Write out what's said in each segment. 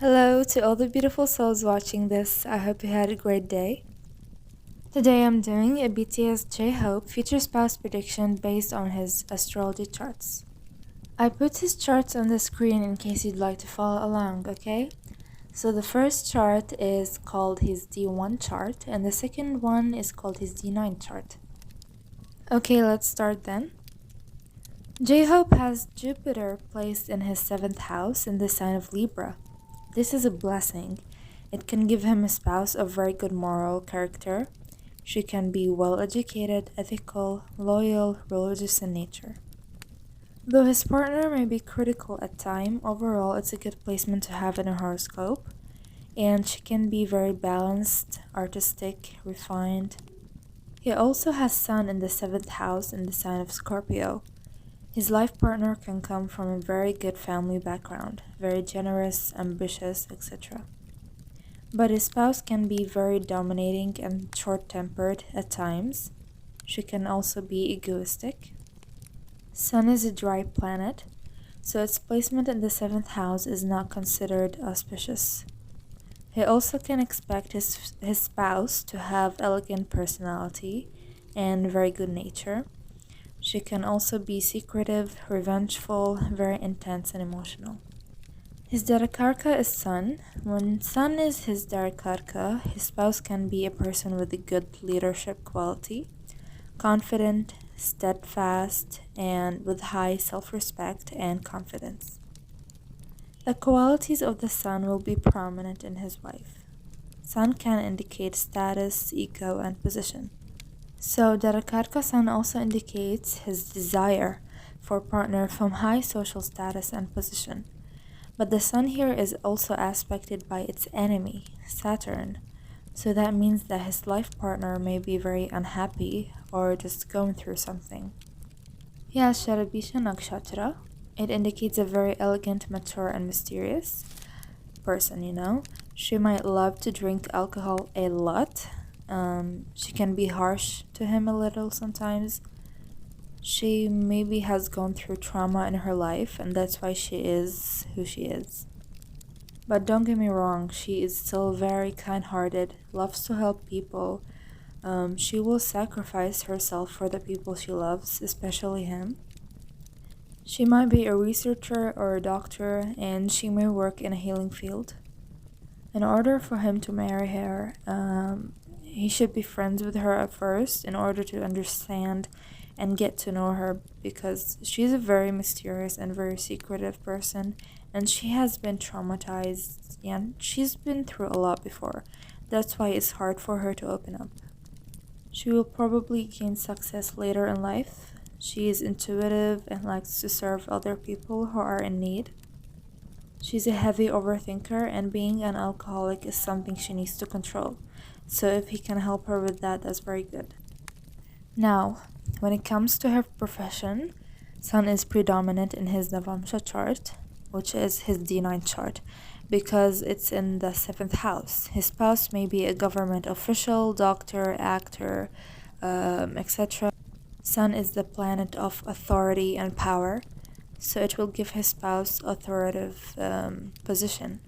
Hello to all the beautiful souls watching this. I hope you had a great day. Today I'm doing a BTS J-Hope future spouse prediction based on his astrology charts. I put his charts on the screen in case you'd like to follow along, okay? So the first chart is called his D1 chart and the second one is called his D9 chart. Okay, let's start then. J-Hope has Jupiter placed in his 7th house in the sign of Libra. This is a blessing. It can give him a spouse of very good moral character. She can be well educated, ethical, loyal, religious in nature. Though his partner may be critical at times, overall it's a good placement to have in a horoscope. And she can be very balanced, artistic, refined. He also has Sun in the 7th house in the sign of Scorpio. His life partner can come from a very good family background, very generous, ambitious, etc. But his spouse can be very dominating and short-tempered at times. She can also be egoistic. Sun is a dry planet, so its placement in the 7th house is not considered auspicious. He also can expect his spouse to have elegant personality and very good nature. She can also be secretive, revengeful, very intense and emotional. His Darakarka is Sun. When Sun is his Darakarka, his spouse can be a person with a good leadership quality, confident, steadfast, and with high self-respect and confidence. The qualities of the Sun will be prominent in his wife. Sun can indicate status, ego, and position. So Darakarka Sun also indicates his desire for a partner from high social status and position. But the Sun here is also aspected by its enemy, Saturn. So that means that his life partner may be very unhappy or just going through something. He has Sharabisha Nakshatra. It indicates a very elegant, mature, and mysterious person. She might love to drink alcohol a lot. She can be harsh to him a little sometimes. She maybe has gone through trauma in her life and that's why she is who she is. But don't get me wrong, she is still very kind-hearted, loves to help people. She will sacrifice herself for the people she loves, especially him. She might be a researcher or a doctor and she may work in a healing field. In order for him to marry her, he should be friends with her at first in order to understand and get to know her because she's a very mysterious and very secretive person and she has been traumatized and she's been through a lot before. That's why it's hard for her to open up. She will probably gain success later in life. She is intuitive and likes to serve other people who are in need. She's a heavy overthinker and being an alcoholic is something she needs to control. So if he can help her with that, that's very good. Now, when it comes to her profession, Sun is predominant in his Navamsha chart, which is his D9 chart, because it's in the 7th house. His spouse may be a government official, doctor, actor, etc. Sun is the planet of authority and power, so it will give his spouse authoritative position.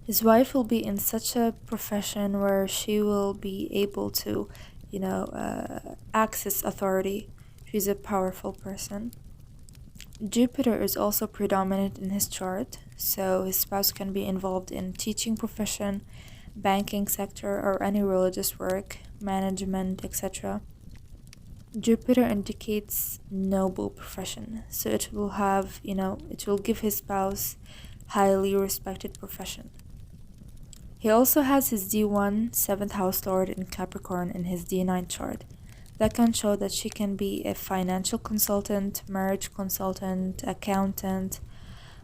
His wife will be in such a profession where she will be able to, access authority. She's a powerful person. Jupiter is also predominant in his chart, so his spouse can be involved in teaching profession, banking sector, or any religious work, management, etc. Jupiter indicates noble profession, so it will have, it will give his spouse highly respected profession. He also has his D1 7th house lord in Capricorn in his D9 chart. That can show that she can be a financial consultant, marriage consultant, accountant,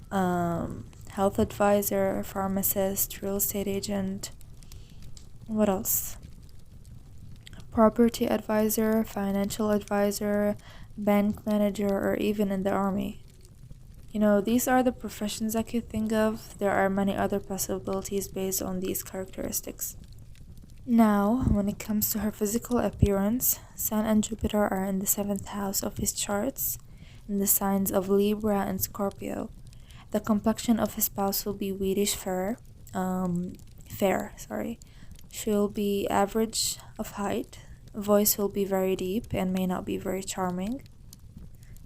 health advisor, pharmacist, real estate agent. What else? Property advisor, financial advisor, bank manager, or even in the army. These are the professions I could think of. There are many other possibilities based on these characteristics. Now, when it comes to her physical appearance, Sun and Jupiter are in the 7th house of his charts, in the signs of Libra and Scorpio. The complexion of his spouse will be whitish fair. Fair, sorry. She'll be average of height. Voice will be very deep and may not be very charming.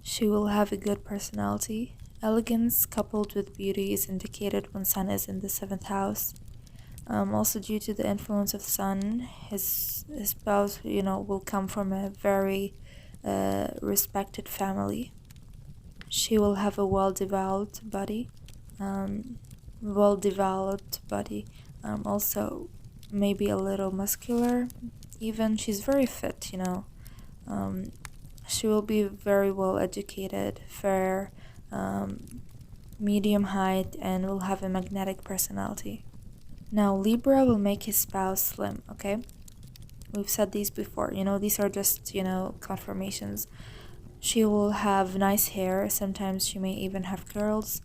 She will have a good personality. Elegance coupled with beauty is indicated when Sun is in the seventh house. Also, due to the influence of Sun, his spouse, will come from a very respected family. She will have a well-developed body. Also maybe a little muscular. Even she's very fit. She will be very well educated, fair, medium height, and will have a magnetic personality. Now, Libra will make his spouse slim, okay? We've said these before, these are just, confirmations. She will have nice hair, sometimes she may even have curls.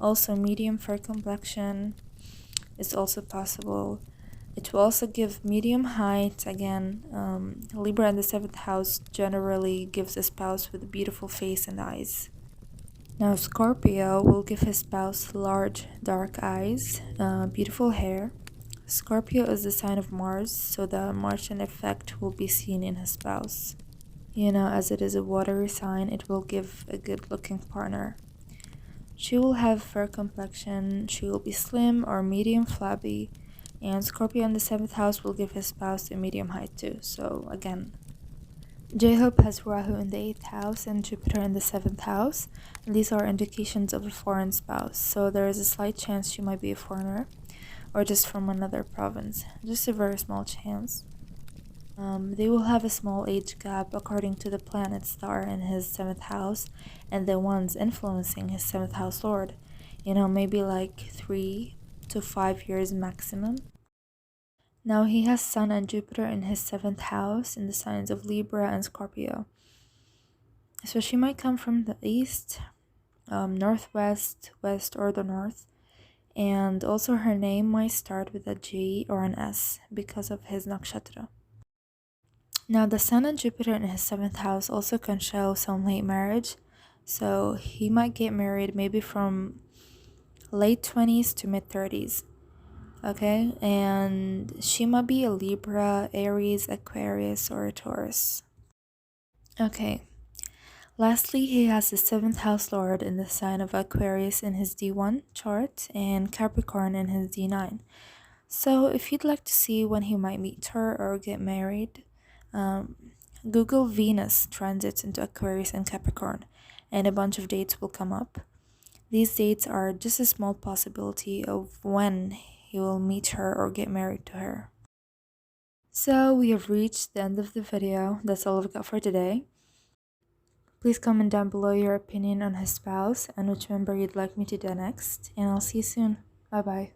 Also, medium fair complexion is also possible. It will also give medium height. Again, Libra in the seventh house generally gives a spouse with a beautiful face and eyes. Now, Scorpio will give his spouse large, dark eyes, beautiful hair. Scorpio is the sign of Mars, so the Martian effect will be seen in his spouse. As it is a watery sign, it will give a good-looking partner. She will have fair complexion, she will be slim or medium flabby, and Scorpio in the seventh house will give his spouse a medium height too. So again, J-Hope has Rahu in the 8th house and Jupiter in the 7th house. And these are indications of a foreign spouse, so there is a slight chance she might be a foreigner or just from another province. Just a very small chance. They will have a small age gap according to the planets that are in his 7th house and the ones influencing his 7th house lord. Maybe like 3 to 5 years maximum. Now he has Sun and Jupiter in his 7th house in the signs of Libra and Scorpio. So she might come from the east, northwest, west, or the north. And also her name might start with a G or an S because of his nakshatra. Now the Sun and Jupiter in his 7th house also can show some late marriage. So he might get married maybe from late 20s to mid 30s. Okay, and she might be a Libra, Aries, Aquarius, or a Taurus. Okay, lastly, he has the 7th house lord in the sign of Aquarius in his D1 chart and Capricorn in his D9. So if you'd like to see when he might meet her or get married, Google Venus transits into Aquarius and Capricorn, and a bunch of dates will come up. These dates are just a small possibility of when he will meet her or get married to her. So we have reached the end of the video. That's all I've got for today. Please comment down below your opinion on his spouse and which member you'd like me to do next, and I'll see you soon. Bye bye.